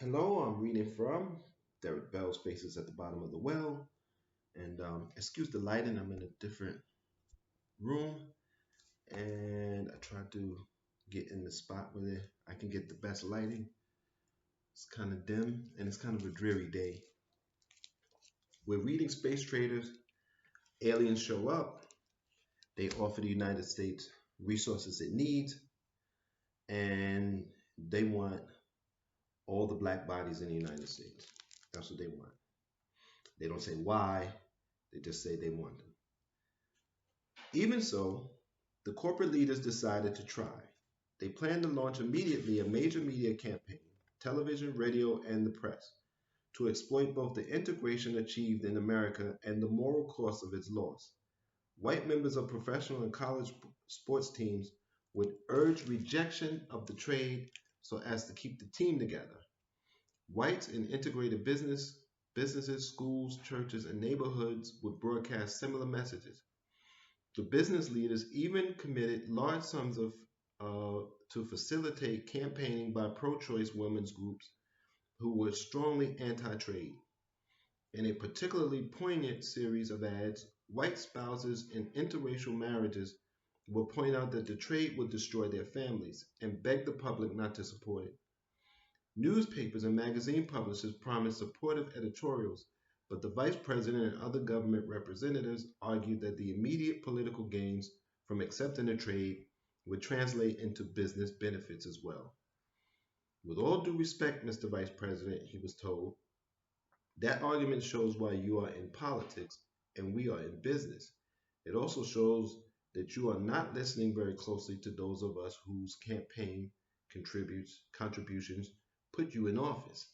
Hello, I'm reading from Derek Bell's Faces at the Bottom of the Well. And excuse the lighting, I'm in a different room. And I tried to get in the spot where I can get the best lighting. It's kind of dim and it's kind of a dreary day. We're reading Space Traders. Aliens show up. They offer the United States resources it needs. And they want all the black bodies in the United States. That's what they want. They don't say why, they just say they want them. Even so, the corporate leaders decided to try. They planned to launch immediately a major media campaign, television, radio, and the press, to exploit both the integration achieved in America and the moral cost of its loss. White members of professional and college sports teams would urge rejection of the trade so as to keep the team together. Whites in integrated businesses, schools, churches, and neighborhoods would broadcast similar messages. The business leaders even committed large sums of to facilitate campaigning by pro-choice women's groups who were strongly anti-trade. In a particularly poignant series of ads, white spouses in interracial marriages will point out that the trade would destroy their families and beg the public not to support it. Newspapers and magazine publishers promised supportive editorials, but the vice president and other government representatives argued that the immediate political gains from accepting the trade would translate into business benefits as well. With all due respect, Mr. Vice President, he was told, that argument shows why you are in politics and we are in business. It also shows that you are not listening very closely to those of us whose campaign contributions put you in office.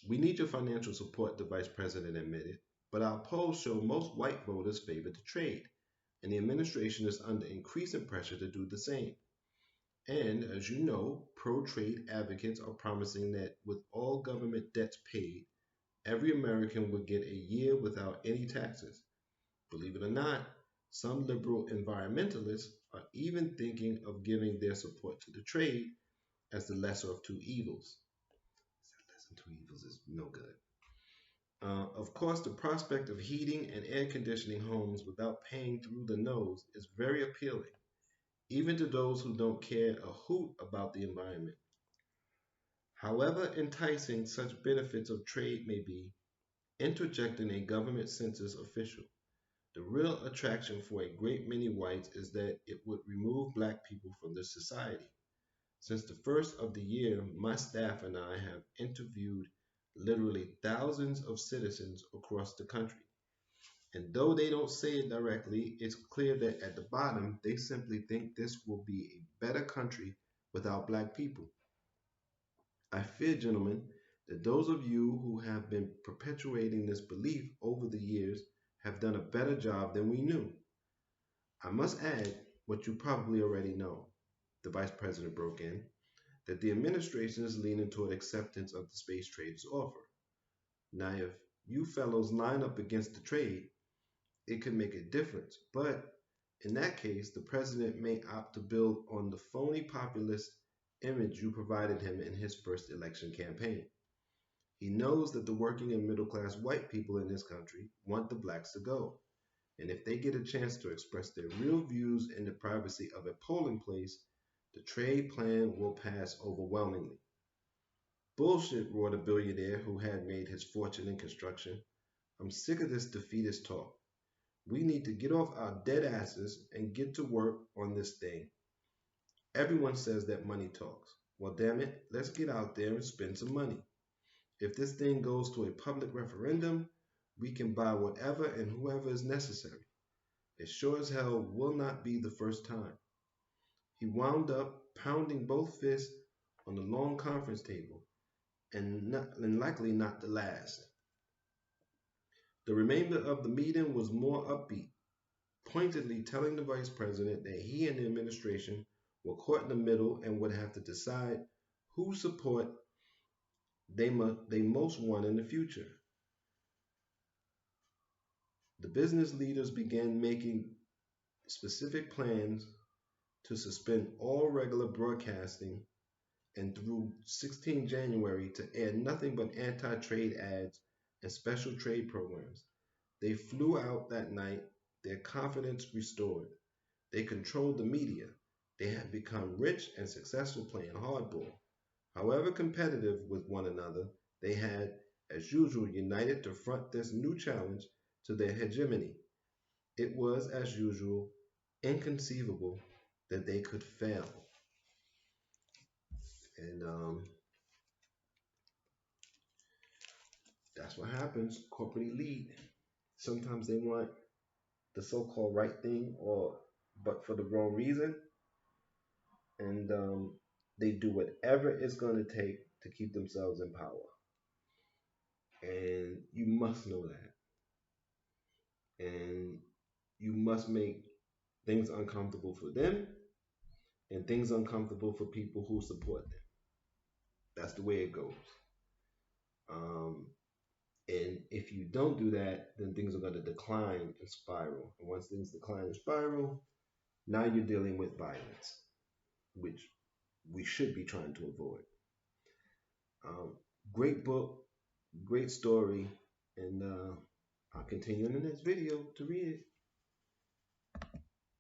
We need your financial support, the vice president admitted, but our polls show most white voters favor the trade, and the administration is under increasing pressure to do the same. And as you know, pro trade advocates are promising that with all government debts paid, every American would get a year without any taxes. Believe it or not, some liberal environmentalists are even thinking of giving their support to the trade as the lesser of two evils. Lesser of two evils is no good. Of course, the prospect of heating and air conditioning homes without paying through the nose is very appealing, even to those who don't care a hoot about the environment. However enticing such benefits of trade may be, interjecting a government census official, the real attraction for a great many whites is that it would remove black people from the society. Since the first of the year, my staff and I have interviewed literally thousands of citizens across the country. And though they don't say it directly, it's clear that at the bottom, they simply think this will be a better country without black people. I fear, gentlemen, that those of you who have been perpetuating this belief over the years have done a better job than we knew. I must add what you probably already know, the vice president broke in, that the administration is leaning toward acceptance of the space trade's offer. Now, if you fellows line up against the trade, it could make a difference. But in that case, the president may opt to build on the phony populist image you provided him in his first election campaign. He knows that the working and middle class white people in this country want the blacks to go. And if they get a chance to express their real views in the privacy of a polling place, the trade plan will pass overwhelmingly. Bullshit, roared a billionaire who had made his fortune in construction. I'm sick of this defeatist talk. We need to get off our dead asses and get to work on this thing. Everyone says that money talks. Well, damn it, let's get out there and spend some money. If this thing goes to a public referendum, we can buy whatever and whoever is necessary. It sure as hell will not be the first time. He wound up pounding both fists on the long conference table, and likely not the last. The remainder of the meeting was more upbeat, pointedly telling the vice president that he and the administration were caught in the middle and would have to decide whose support they most want in the future. The business leaders began making specific plans to suspend all regular broadcasting and through 16 January to air nothing but anti-trade ads and special trade programs. They flew out that night, their confidence restored. They controlled the media. They had become rich and successful playing hardball. However competitive with one another, they had, as usual, united to front this new challenge to their hegemony. It was, as usual, inconceivable that they could fail. And that's what happens. Corporate elite. Sometimes they want the so-called right thing, or but for the wrong reason, and they do whatever it's going to take to keep themselves in power. And you must know that, and you must make things uncomfortable for them and things uncomfortable for people who support them. That's the way it goes. Um, and if you don't do that, then things are going to decline and spiral. And once things decline and spiral, now you're dealing with violence, which we should be trying to avoid. Um, Great book, great story, and I'll continue in the next video to read it.